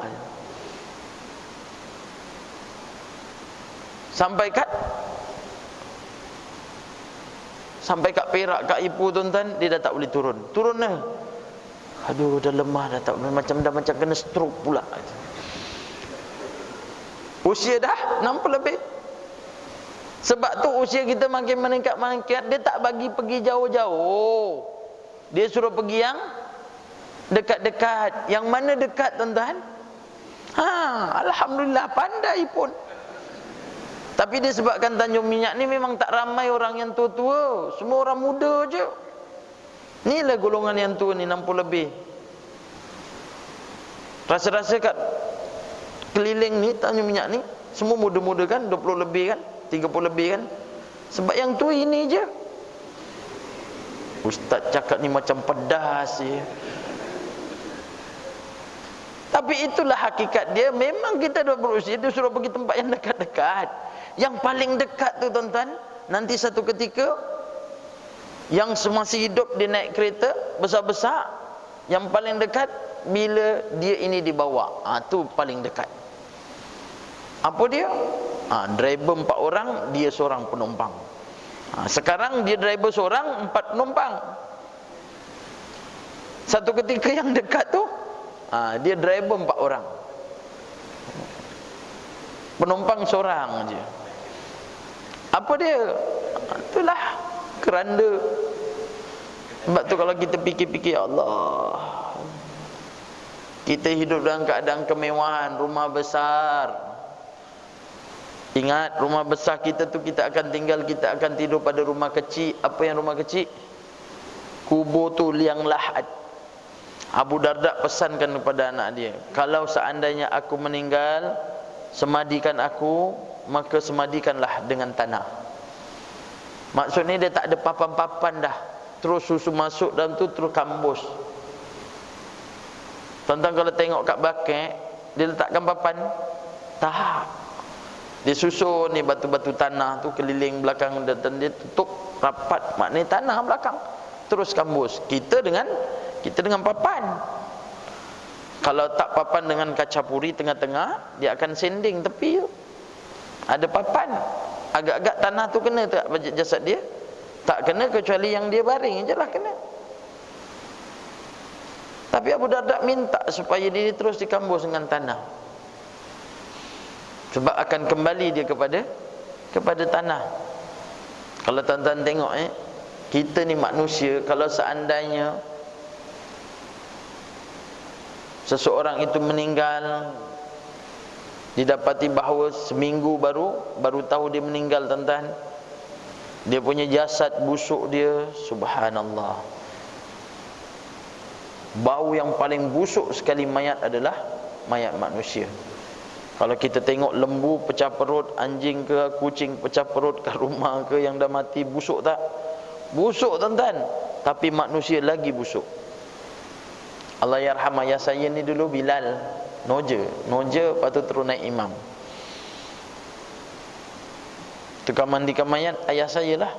Sampai kat Perak, kat Ipoh tuan-tuan, dia dah tak boleh turun. Turun dah. Aduh, dah lemah dah, tak boleh, macam kena stroke pula. Usia dah 60 lebih. Sebab tu usia kita makin meningkat, dia tak bagi pergi jauh-jauh. Dia suruh pergi yang dekat-dekat. Yang mana dekat tuan-tuan? Alhamdulillah, pandai pun. Tapi disebabkan Tanjung Minyak ni memang tak ramai orang yang tua-tua. Semua orang muda je. Inilah golongan yang tua ni, 60 lebih. Rasa-rasa kat keliling ni, Tanjung Minyak ni, semua muda-muda kan, 20 lebih kan, 30 lebih kan. Sebab yang tua ini je. Ustaz cakap ni macam pedas je. Tapi itulah hakikat dia. Memang kita dah berusia, dia suruh pergi tempat yang dekat-dekat. Yang paling dekat tu tuan-tuan, nanti satu ketika yang masih hidup dia naik kereta besar-besar, yang paling dekat bila dia ini dibawa, tu paling dekat. Apa dia? Driver 4 orang, dia seorang penumpang. Sekarang dia driver seorang, 4 penumpang. Satu ketika yang dekat tu, dia driver 4 orang, penumpang seorang je. Apa dia? Itulah keranda. Sebab tu kalau kita fikir-fikir, Allah, kita hidup dalam keadaan kemewahan, rumah besar. Ingat, rumah besar kita tu kita akan tinggal, kita akan tidur pada rumah kecil. Apa yang rumah kecil? Kubur tu liang lahat. Abu Darda pesankan kepada anak dia, kalau seandainya aku meninggal, semadikan aku, maka semadikanlah dengan tanah. Maksudnya dia tak ada papan-papan dah, terus susu masuk dalam tu, terus kambus. Tuan-tuan kalau tengok kat bakek, dia letakkan papan? Tak. Dia susun ni batu-batu tanah tu keliling belakang, dan dia tutup rapat, maknanya tanah belakang, terus kambus. Kita dengan papan. Kalau tak papan dengan kaca puri tengah-tengah, dia akan sending tepi tu. Ada papan, agak-agak tanah tu kena tak jasad dia? Tak kena, kecuali yang dia baring je lah kena. Tapi Abu Darda minta supaya dia terus dikambus dengan tanah, sebab akan kembali dia kepada tanah. Kalau tuan-tuan tengok kita ni manusia, kalau seandainya seseorang itu meninggal, didapati bahawa seminggu baru tahu dia meninggal tuan-tuan, dia punya jasad busuk dia, subhanallah. Bau yang paling busuk sekali mayat adalah mayat manusia. Kalau kita tengok lembu pecah perut, anjing ke kucing pecah perut kat rumah ke yang dah mati, busuk tak? Busuk tuan-tuan. Tapi manusia lagi busuk. Allah yarham ayah saya ni dulu Bilal, noja lepas tu terus naik imam. Tukang mandikan mayat ayah saya lah.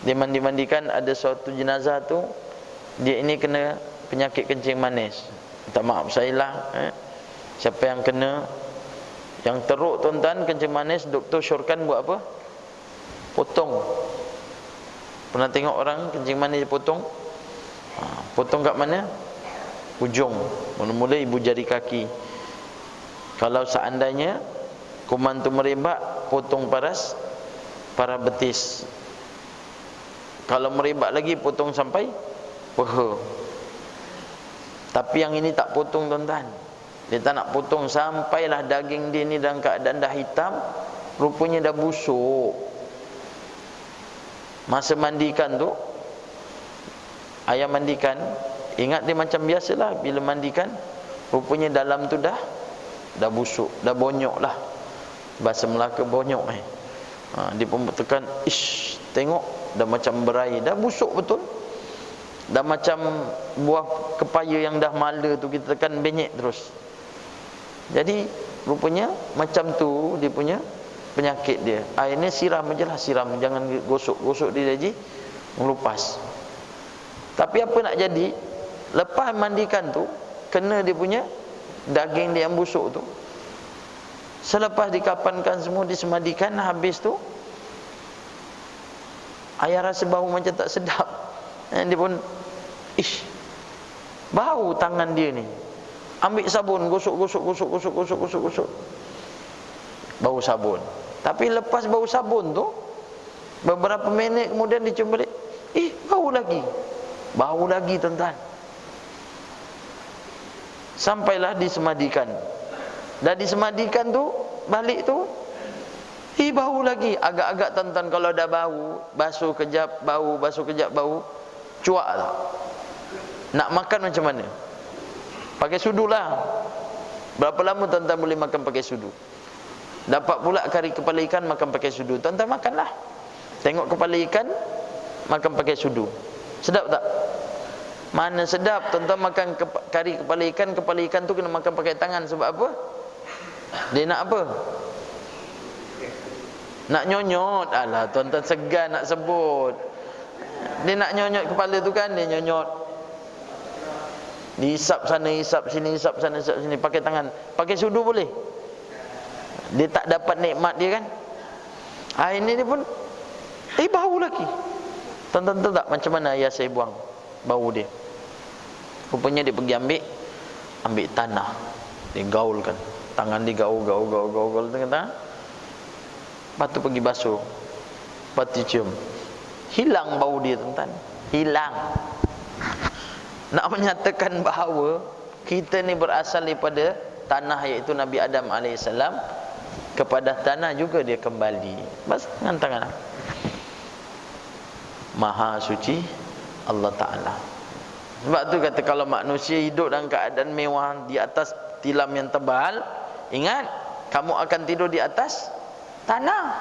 Dia mandi-mandikan, ada suatu jenazah tu, dia ini kena penyakit kencing manis. Minta maaf saya lah, siapa yang kena, yang teruk tuan-tuan kencing manis, doktor syorkan buat apa? Potong. Pernah tengok orang kencing manis potong? Potong kat mana? Ujung, mula-mula ibu jari kaki. Kalau seandainya kuman tu merebak, potong paras betis. Kalau merebak lagi, potong sampai peha. Tapi yang ini tak potong tuan-tuan. Dia tak nak potong sampailah daging dia ni dalam keadaan dah hitam, rupanya dah busuk. Masa mandikan tu, ayah mandikan, ingat dia macam biasalah, bila mandikan rupanya dalam tu dah busuk, dah bonyok lah. Bahasa Melaka bonyok dia pun tekan, ish, tengok dah macam berair, dah busuk betul. Dah macam buah kepaya yang dah mala tu, kita tekan benyek terus. Jadi rupanya macam tu dia punya penyakit dia. Airnya siram je lah, siram, jangan gosok-gosok dia lagi. melupas. Tapi apa nak jadi, lepas mandikan tu kena dia punya daging dia yang busuk tu. Selepas dikapankan semua, disemadikan, habis tu ayah rasa bau macam tak sedap. Dia pun bau tangan dia ni. Ambil sabun, gosok. Bau sabun. Tapi lepas bau sabun tu, beberapa minit kemudian dicium balik, bau lagi. Bau lagi tuan-tuan. Sampailah disemadikan. Dah disemadikan tu, balik tu, bau lagi. Agak-agak tuan-tuan, kalau dah bau, basuh kejap bau, cuak tak? Nak makan macam mana? Pakai sudu lah. Berapa lama tuan-tuan boleh makan pakai sudu? Dapat pula kari kepala ikan, makan pakai sudu. Tuan-tuan makanlah. Tengok kepala ikan, makan pakai sudu. Sedap tak? Mana sedap tuan-tuan makan kari kepala ikan tu kena makan pakai tangan. Sebab apa? Dia nak apa? Nak nyonyot. Alah tuan-tuan segan nak sebut. Dia nak nyonyot kepala tu kan, dia nyonyot. Dihisap sana, hisap sini, hisap sana, hisap sini, pakai tangan. Pakai sudu boleh? Dia tak dapat nikmat dia kan? Ini dia pun bau lagi. Tuan-tuan tahu tak macam mana ayah saya buang bau dia? Rupanya dia pergi ambil tanah, dia gaulkan. Tangan dia gaul tengah-tengah. Lepas tu pergi basuh, lepas tu cium. Hilang bau dia tuan-tuan. Hilang. Nak menyatakan bahawa kita ni berasal daripada tanah, iaitu Nabi Adam AS. Kepada tanah juga dia kembali. Bas dengan tangan. Maha suci Allah Ta'ala. Sebab tu kata, kalau manusia hidup dalam keadaan mewah di atas tilam yang tebal, ingat, kamu akan tidur di atas tanah.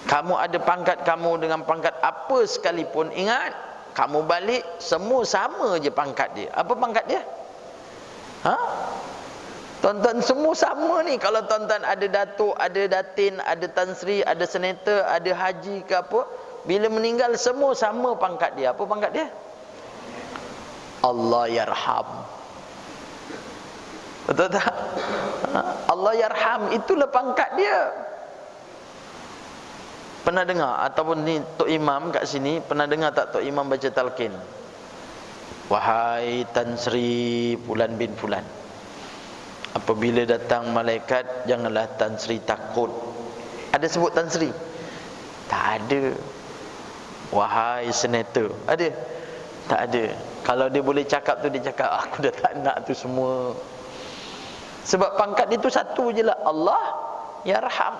Kamu ada pangkat kamu dengan pangkat apa sekalipun, ingat, kamu balik semua sama je pangkat dia. Apa pangkat dia? Tuan-tuan semua sama ni. Kalau tuan-tuan ada datuk, ada datin, ada tan sri, ada senator, ada haji ke apa, bila meninggal semua sama pangkat dia. Apa pangkat dia? Allah yarham. Betul tak? Allah yarham, itulah pangkat dia. Pernah dengar ataupun ni Tok Imam kat sini pernah dengar tak Tok Imam baca talqin? Wahai Tan Sri Fulan bin Fulan, apabila datang malaikat, janganlah Tan Sri takut. Ada sebut Tan Sri? Tak ada. Wahai senator, ada? Tak ada. Kalau dia boleh cakap tu, dia cakap, aku dah tak nak tu semua. Sebab pangkat dia tu satu je lah, Allah yarham.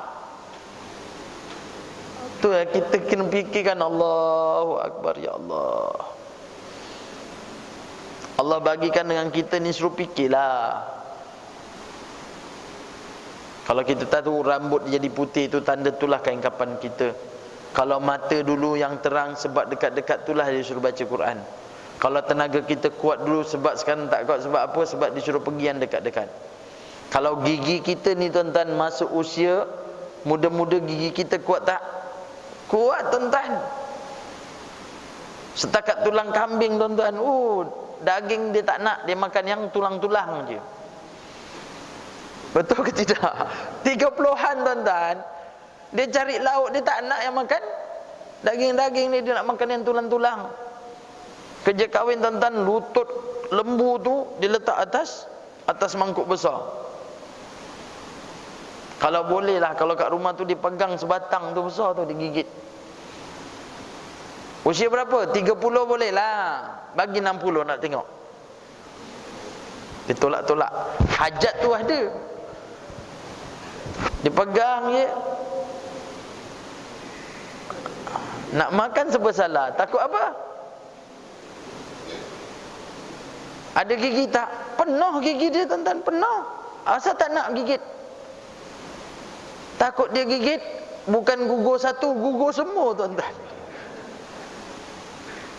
Tu kita kena fikirkan, Allahu Akbar, ya Allah. Allah bagikan dengan kita ni, suruh fikirlah. Kalau kita tahu rambut jadi putih tu, tanda itulah kain kapan kita. Kalau mata dulu yang terang, sebab dekat-dekat itulah dia suruh baca Quran. Kalau tenaga kita kuat dulu, sebab sekarang tak kuat, sebab apa? Sebab disuruh pergi yang dekat-dekat. Kalau gigi kita ni tuan-tuan, masuk usia muda-muda, gigi kita kuat tak? Kuat tuan-tuan. Setakat tulang kambing tuan-tuan, daging dia tak nak, dia makan yang tulang-tulang je. Betul ke tidak? 30-an tuan-tuan, dia cari lauk, dia tak nak yang makan daging-daging ni, dia nak makan yang tulang-tulang. Kerja kahwin tuan-tuan, lutut lembu tu dia letak atas mangkuk besar. Kalau boleh lah, kalau kat rumah tu dipegang sebatang tu besar tu, digigit. Usia berapa? 30 boleh lah, bagi 60 nak tengok. Ditolak-tolak. Hajat tu ada, dipegang je. Nak makan serba salah. Takut apa? Ada gigi tak? Penuh gigi dia tuan-tuan, penuh. Asal tak nak gigit? Takut dia gigit, bukan gugur satu, gugur semua tuan-tuan.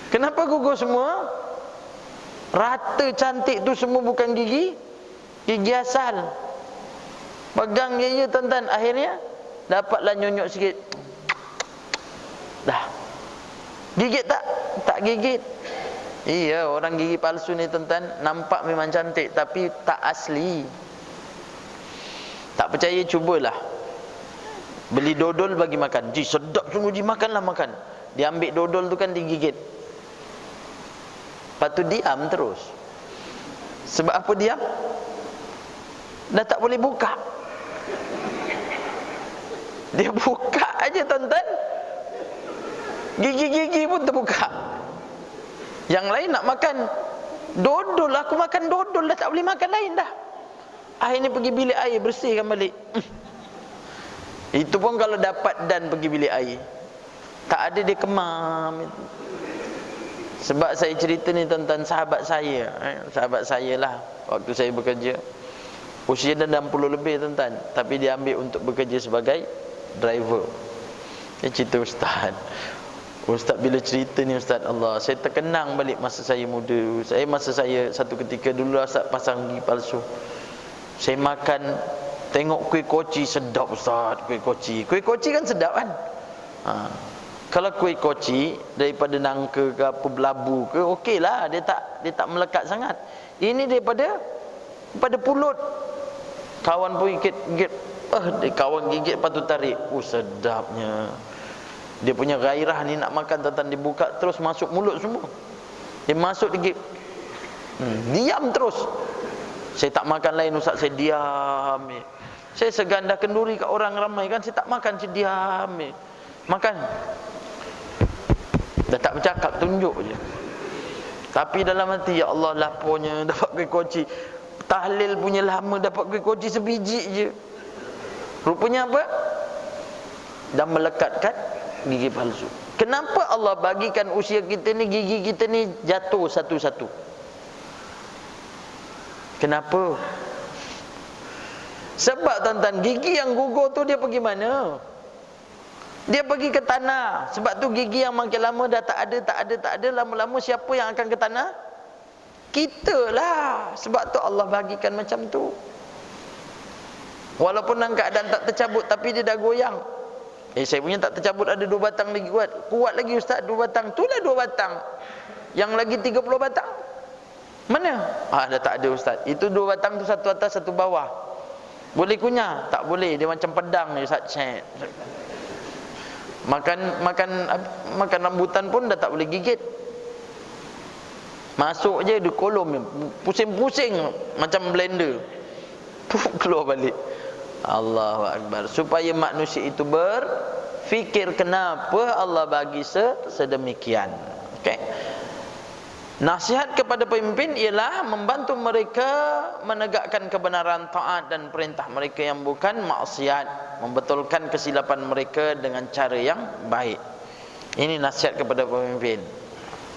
Kenapa gugur semua? Rata cantik tu semua bukan gigi asal. Pegang je tuan-tuan, akhirnya dapatlah nyonyok sikit. Dah, Gigit tak? Tak gigit. Iya, orang gigi palsu ni tuan-tuan, nampak memang cantik tapi tak asli. Tak percaya, cubalah. Beli dodol bagi makan. Ji, sedap sungguh ji, makanlah makan. Dia ambil dodol tu kan digigit. Lepas tu diam terus. Sebab apa diam? Dah tak boleh buka. Dia buka aja tuan-tuan, gigi-gigi pun terbuka. Yang lain nak makan dodol, aku makan dodol dah tak boleh makan lain dah. Akhirnya pergi bilik air, bersihkan balik. Itu pun kalau dapat dan pergi bilik air, tak ada, dia kemam. Sebab saya cerita ni tuan-tuan, sahabat saya lah, waktu saya bekerja, usia dah 60 lebih tuan-tuan, tapi dia ambil untuk bekerja sebagai driver. Dia cerita, Ustaz bila cerita ni Ustaz, Allah, saya terkenang balik masa saya muda. Masa saya satu ketika dulu Ustaz pasang gigi palsu. Saya makan, tengok kuih koci, sedap Ustaz, kuih koci. Kuih koci kan sedap kan? Kalau kuih koci daripada nangka ke apa, belabu ke, okey lah, dia tak melekat sangat. Ini daripada pulut. Kawan pun gigit, kawan gigit lepas tu tarik. Sedapnya. Dia punya gairah ni nak makan tuan-tuan, dibuka terus masuk mulut semua. Dia masuk digigit. Diam terus. Saya tak makan lain Ustaz, saya diam. Saya segan dah kenduri kat orang ramai kan, saya tak makan, saya diam. Makan. Dah tak bercakap, tunjuk je. Tapi dalam hati, ya Allah, lapornya dapat kuih koci. Tahlil punya lama dapat kuih koci sebiji je. Rupanya apa? Dah melekatkan gigi palsu. Kenapa Allah bagikan usia kita ni, gigi kita ni jatuh satu-satu? Kenapa? Sebab tuan-tuan, gigi yang gugur tu dia pergi mana? Dia pergi ke tanah. Sebab tu gigi yang makin lama dah tak ada, lama-lama siapa yang akan ke tanah? Kita lah. Sebab tu Allah bagikan macam tu. Walaupun dalam keadaan tak tercabut, tapi dia dah goyang. Saya punya tak tercabut, ada 2 batang lagi kuat. Kuat lagi Ustaz, 2 batang. Itulah 2 batang. Yang lagi 30 batang. Mana? Dah tak ada Ustaz. Itu 2 batang tu, satu atas, satu bawah. Boleh kunyah? Tak boleh. Dia macam pedang je Ustaz. Makan rambutan pun dah tak boleh gigit. Masuk je di kolom, pusing-pusing macam blender. Keluar balik. Allahu Akbar. Supaya manusia itu berfikir kenapa Allah bagi sedemikian. Okey. Nasihat kepada pemimpin ialah membantu mereka menegakkan kebenaran, taat dan perintah mereka yang bukan maksiat, membetulkan kesilapan mereka dengan cara yang baik. Ini nasihat kepada pemimpin.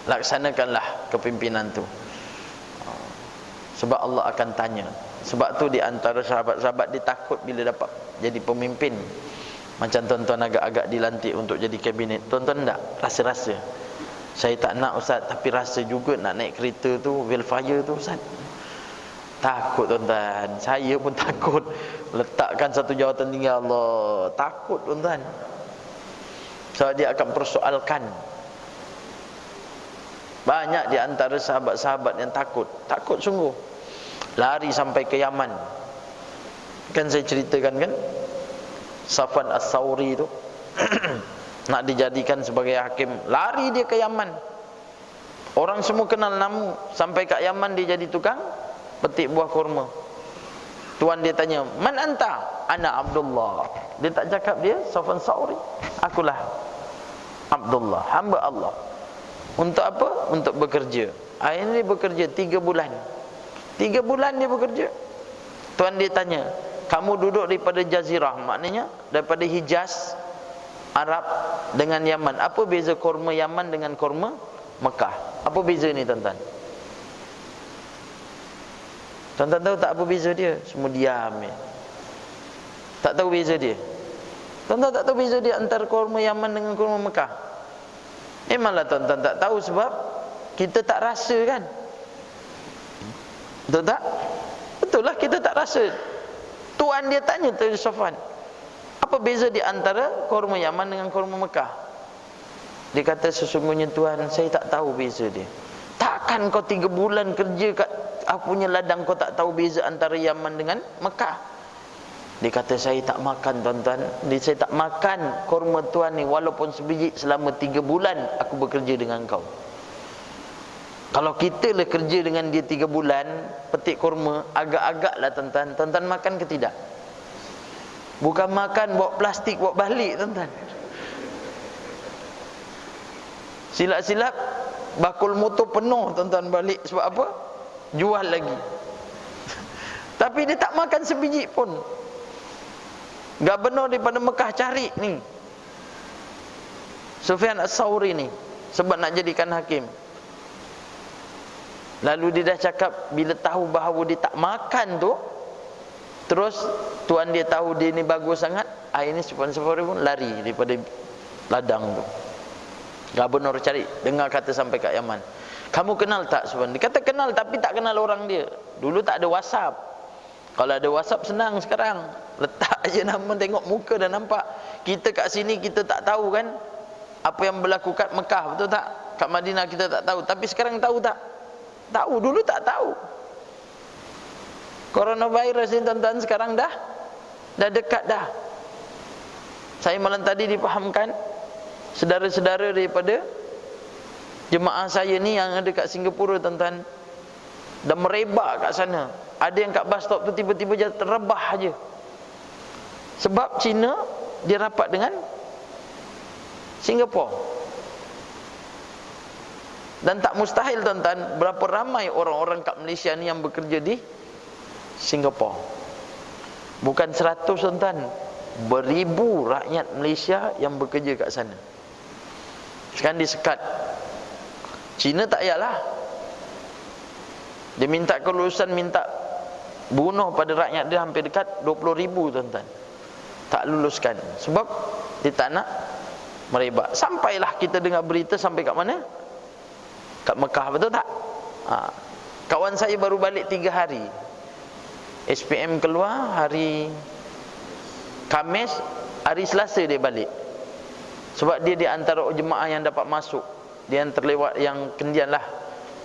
Laksanakanlah kepimpinan tu. Sebab Allah akan tanya. Sebab tu di antara sahabat-sahabat dia takut bila dapat jadi pemimpin. Macam tuan-tuan agak-agak dilantik untuk jadi kabinet. Tuan-tuan tak rasa-rasa, saya tak nak Ustaz, tapi rasa juga nak naik kereta tu, Velfire tu Ustaz. Takut tuan-tuan. Saya pun takut letakkan satu jawatan tinggi, Allah. Takut tuan-tuan. Sebab dia akan persoalkan. Banyak di antara sahabat-sahabat yang takut. Takut sungguh. Lari sampai ke Yaman. Kan saya ceritakan kan, Safwan As-Sawri tu nak dijadikan sebagai hakim. Lari dia ke Yaman. Orang semua kenal nama. Sampai kat Yaman dia jadi tukang petik buah kurma. Tuan dia tanya, "Man anta?" "Ana Abdullah." Dia tak cakap dia Safwan As-Sawri. "Akulah Abdullah, hamba Allah." Untuk apa? Untuk bekerja. Akhirnya dia bekerja 3 bulan. 3 bulan dia bekerja. Tuan dia tanya, "Kamu duduk daripada Jazirah," maknanya daripada Hijaz Arab dengan Yaman. Apa beza kurma Yaman dengan kurma Mekah? Apa beza ni tuan-tuan? Tuan-tuan tahu tak apa beza dia? Semua diam ya. Tak tahu beza dia. Tuan-tuan tak tahu beza dia antara kurma Yaman dengan kurma Mekah? Memanglah tuan-tuan tak tahu sebab kita tak rasa kan? Betul tak? Betul lah, kita tak rasa. Tuan dia tanya tu Safwan, apa beza di antara kurma Yaman dengan kurma Mekah? Dia kata sesungguhnya Tuhan, saya tak tahu beza dia. Takkan kau 3 bulan kerja kat aku punya ladang, kau tak tahu beza antara Yaman dengan Mekah? Dia kata saya tak makan tuan-tuan. Saya tak makan kurma Tuhan ni walaupun sebiji selama 3 bulan aku bekerja dengan kau. Kalau kita lah kerja dengan dia 3 bulan petik kurma, agak-agak lah tuan-tuan. Tuan-tuan makan ke tidak? Bukan makan bawa plastik bawa balik tuan-tuan. Silap-silap bakul motor penuh tuan-tuan balik. Sebab apa? Jual lagi. Tapi dia tak makan sebiji pun. Gubernur daripada Mekah cari ni Sufyan As-Sawri ni sebab nak jadikan hakim. Lalu dia dah cakap, bila tahu bahawa dia tak makan tu, terus tuan dia tahu dia ni bagus sangat, akhirnya Sufyan As-Sawri pun lari daripada ladang tu. Gubernur cari, dengar kata sampai kat Yaman. Kamu kenal tak Sufyan? Dia kata kenal, tapi tak kenal orang dia. Dulu tak ada WhatsApp. Kalau ada WhatsApp senang sekarang. Letak aja nama, tengok muka dah nampak. Kita kat sini kita tak tahu kan apa yang berlaku kat Mekah, betul tak? Kat Madinah kita tak tahu. Tapi sekarang tahu tak? Tahu, dulu tak tahu. Coronavirus ni tuan-tuan sekarang dah dekat dah. Saya malam tadi dipahamkan, saudara-saudara daripada jemaah saya ni yang ada kat Singapura tuan-tuan, dah merebak kat sana. Ada yang kat bus stop tu tiba-tiba je terbah aja. Sebab China dia rapat dengan Singapura. Dan tak mustahil tuan-tuan, berapa ramai orang-orang kat Malaysia ni yang bekerja di Singapura. Bukan 100 tuan-tuan, beribu rakyat Malaysia yang bekerja kat sana. Sekarang disekat. China tak payahlah. Dia minta kelulusan, minta bunuh pada rakyat dia hampir dekat 20,000 tuan-tuan. Tak luluskan. Sebab dia tak nak merebak. Sampailah kita dengar berita sampai kat mana? Kat Mekah, betul tak? Kawan saya baru balik 3 hari. SPM keluar hari Khamis, hari Selasa dia balik. Sebab dia di antara jemaah yang dapat masuk. Dia yang terlewat, yang kendian lah.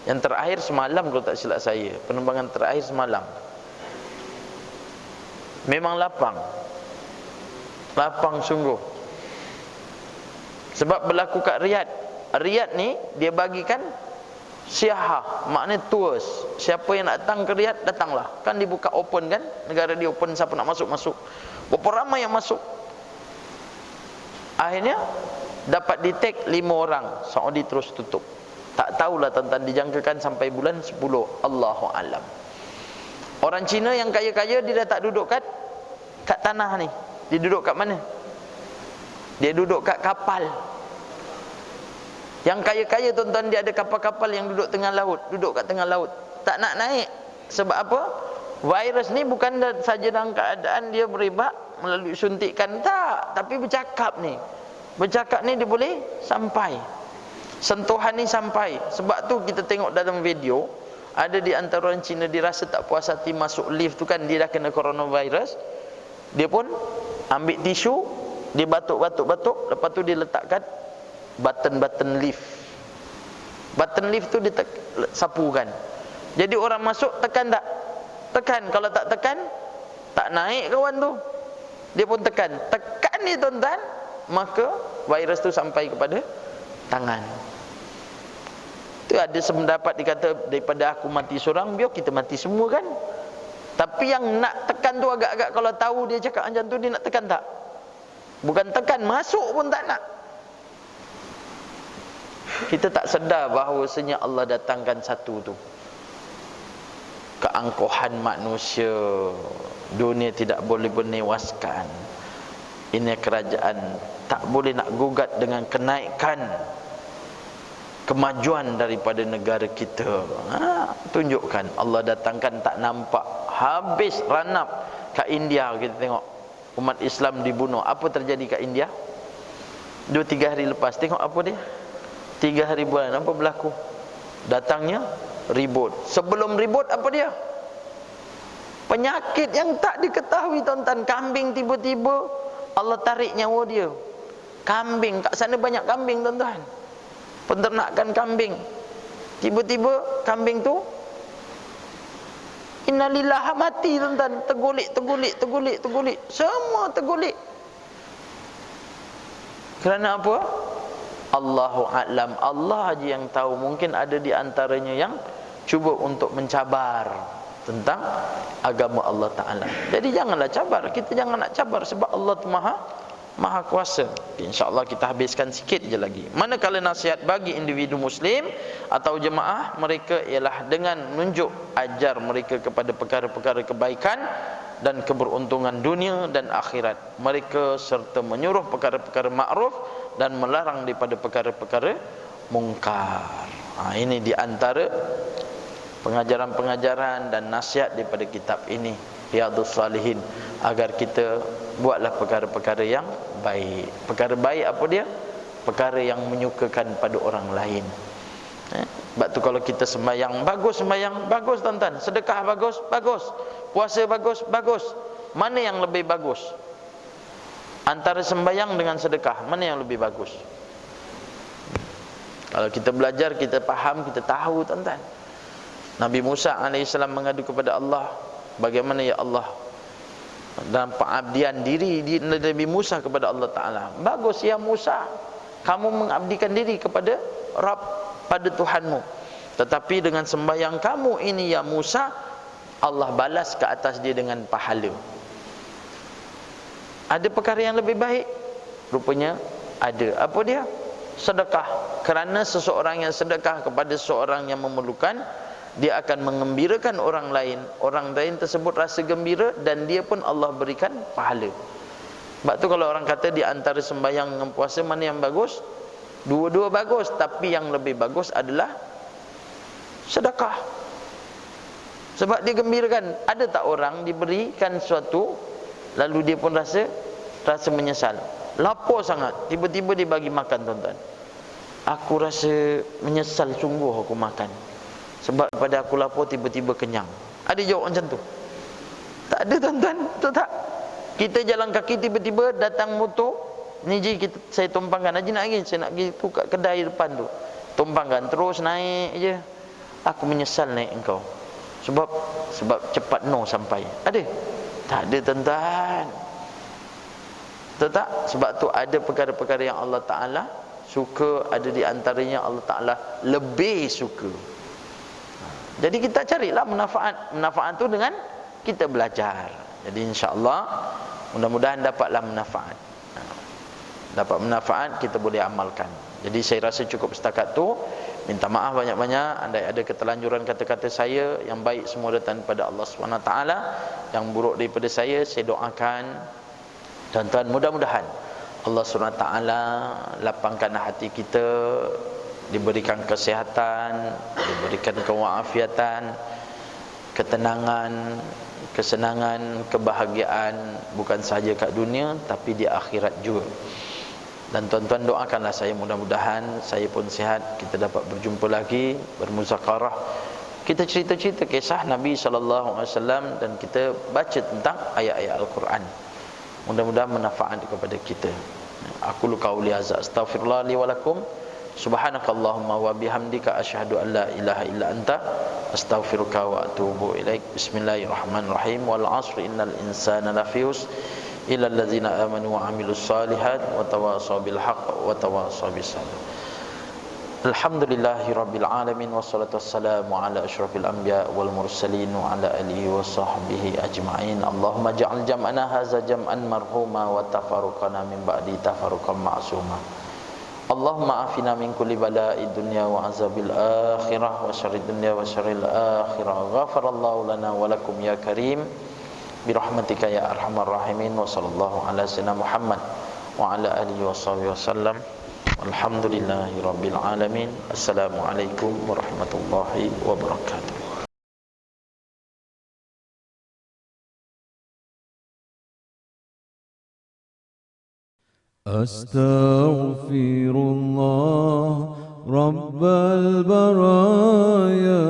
Yang terakhir semalam kalau tak silap saya. Penerbangan terakhir semalam. Memang lapang. Lapang sungguh. Sebab berlaku kat Riyadh. Riyadh ni dia bagikan siahah, maknanya tours. Siapa yang nak datang ke Riyadh, datanglah. Kan dibuka open kan, negara dia open, siapa nak masuk, masuk. Berapa ramai yang masuk. Akhirnya dapat detect 5 orang. Saudi terus tutup. Tak tahulah tuan-tuan, dijangkakan sampai bulan 10. Allahu alam. Orang Cina yang kaya-kaya dia dah tak duduk kat tanah ni. Dia duduk kat mana? Dia duduk kat kapal. Yang kaya-kaya tuan-tuan, dia ada kapal-kapal yang duduk tengah laut, duduk kat tengah laut. Tak nak naik. Sebab apa? Virus ni bukan saja dalam keadaan dia berebak melalui suntikan, tak, tapi bercakap ni. Bercakap ni dia boleh sampai. Sentuhan ni sampai. Sebab tu kita tengok dalam video, ada di antara orang Cina dia rasa tak puas hati masuk lift tu kan, dia dah kena coronavirus. Dia pun ambil tisu, dia batuk-batuk, lepas tu dia letakkan button lift. Button lift tu dia sapukan. Jadi orang masuk tekan tak? Tekan. Kalau tak tekan, tak naik kawan tu. Dia pun tekan. Tekan ni tuan-tuan, maka virus tu sampai kepada tangan. Tu ada sependapat dikata, daripada aku mati seorang, biar kita mati semua kan. Tapi yang nak tekan tu agak-agak, kalau tahu dia cakap macam tu, dia nak tekan tak? Bukan tekan, masuk pun tak nak. Kita tak sedar bahawasanya Allah datangkan satu tu, keangkuhan manusia. Dunia tidak boleh menewaskan. Ini kerajaan tak boleh nak gugat dengan kenaikan kemajuan daripada negara kita. Tunjukkan Allah datangkan tak nampak. Habis ranap kat India, kita tengok umat Islam dibunuh. Apa terjadi kat India? 2-3 hari lepas, tengok apa dia? 3 hari bulan, apa berlaku? Datangnya ribut. Sebelum ribut apa dia? Penyakit yang tak diketahui tuan-tuan. Kambing tiba-tiba Allah tarik nyawa dia. Kambing, kat sana banyak kambing tuan-tuan, penternakan kambing. Tiba-tiba kambing tu innalillah mati tuan-tuan, tergulik, semua tergulik. Kerana apa? Allahu a'lam, Allah aja yang tahu. Mungkin ada di antaranya yang cuba untuk mencabar tentang agama Allah Ta'ala. Jadi janganlah cabar, kita jangan nak cabar, sebab Allah tu Maha kuasa. InsyaAllah kita habiskan sikit je lagi. Manakala nasihat bagi individu muslim atau jemaah, mereka ialah dengan menunjuk ajar mereka kepada perkara-perkara kebaikan dan keberuntungan dunia dan akhirat mereka, serta menyuruh perkara-perkara makruf dan melarang daripada perkara-perkara mungkar. Ini di antara pengajaran-pengajaran dan nasihat daripada kitab ini, Riyadhus Salihin, agar kita buatlah perkara-perkara yang baik. Perkara baik apa dia? Perkara yang menyukakan pada orang lain. Sebab tu kalau kita sembahyang bagus, tuan-tuan. Sedekah bagus, puasa bagus. Mana yang lebih bagus? Antara sembahyang dengan sedekah, mana yang lebih bagus? Kalau kita belajar, kita faham, kita tahu, tuan-tuan. Nabi Musa AS mengadu kepada Allah, bagaimana ya Allah, dalam pengabdian diri Nabi Musa kepada Allah Ta'ala. Bagus ya Musa, kamu mengabdikan diri kepada Rabb, pada Tuhanmu. Tetapi dengan sembahyang kamu ini ya Musa, Allah balas ke atas dia dengan pahala. Ada perkara yang lebih baik? Rupanya ada. Apa dia? Sedekah. Kerana seseorang yang sedekah kepada seseorang yang memerlukan, dia akan mengembirakan orang lain. Orang lain tersebut rasa gembira, dan dia pun Allah berikan pahala. Sebab tu kalau orang kata di antara sembahyang dengan puasa mana yang bagus? Dua-dua bagus, tapi yang lebih bagus adalah sedekah. Sebab dia gembirakan. Ada tak orang diberikan sesuatu lalu dia pun rasa menyesal, lapar sangat, tiba-tiba dia bagi makan, tuan-tuan. Aku rasa menyesal sungguh aku makan, sebab pada aku lapar tiba-tiba kenyang. Ada jawab macam tu? Tak ada, tuan-tuan. Betul tak? Kita jalan kaki tiba-tiba datang motor, ni je saya tumpangkan, Haji nak pergi, saya nak pergi buka kedai depan tu, tumpangkan, terus naik je. Aku menyesal naik engkau, sebab cepat sampai. Ada? Tak ada, tuan-tuan. Betul tak? Sebab tu ada perkara-perkara yang Allah Ta'ala suka, ada di antaranya Allah Ta'ala lebih suka. Jadi kita carilah manfaat tu dengan kita belajar. Jadi insya-Allah mudah-mudahan dapatlah manfaat. Dapat manfaat, kita boleh amalkan. Jadi saya rasa cukup setakat tu. Minta maaf banyak-banyak andai ada keterlanjuran kata-kata saya. Yang baik semua datang daripada Allah SWT. Yang buruk daripada saya doakan. Tuan-tuan, mudah-mudahan Allah SWT lapangkan hati kita, diberikan kesihatan, diberikan kewaafiatan, ketenangan, kesenangan, kebahagiaan, bukan sahaja kat dunia tapi di akhirat juga. Dan tuan-tuan doakanlah saya, mudah-mudahan saya pun sihat, kita dapat berjumpa lagi, bermuzakarah, kita cerita-cerita kisah Nabi SAW, dan kita baca tentang ayat-ayat Al-Quran. Mudah-mudahan manfaat kepada kita. Aku qauli hadza, astaghfirullah li wa lakum. Subhanakallahumma wa bihamdika asyhadu an la ilaha illa anta astaghfiruka wa atubu ilaik. Bismillahirrahmanirrahim. Wal 'asri innal insana lafi khusr illa allazina amanu wa 'amilus solihat wa tawasaw bil haqq wa tawasaw bis sabr. Alhamdulillahirabbil alamin, wassalatu wassalamu ala asyrafil anbiya wal mursalin wa ala alihi wa sahbihi ajma'in. Allahumma ja'al jam'ana hadza jam'an marhuma wa tafarruqana min ba'di tafarruqan ma'suma. Allahumma afina min kulli bala'id dunya wa azabil akhirah wa syarrid dunya wa syarril akhirah. Ghafarallahu lana wa lakum ya karim birahmatika ya arhamar rahimin. Wa sallallahu ala sayyidina Muhammad wa ala alihi wa sahbihi wasallam. Alhamdulillahi rabbil alamin. Assalamualaikum warahmatullahi wabarakatuh. Astaghfirullah Rabbal baraya,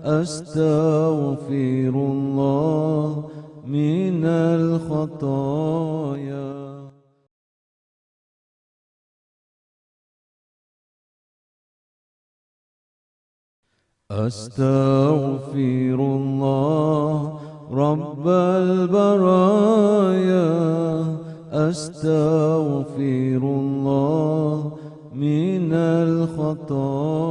astaghfirullah minal khataya. أستغفر الله رب البرايا أستغفر الله من الخطايا.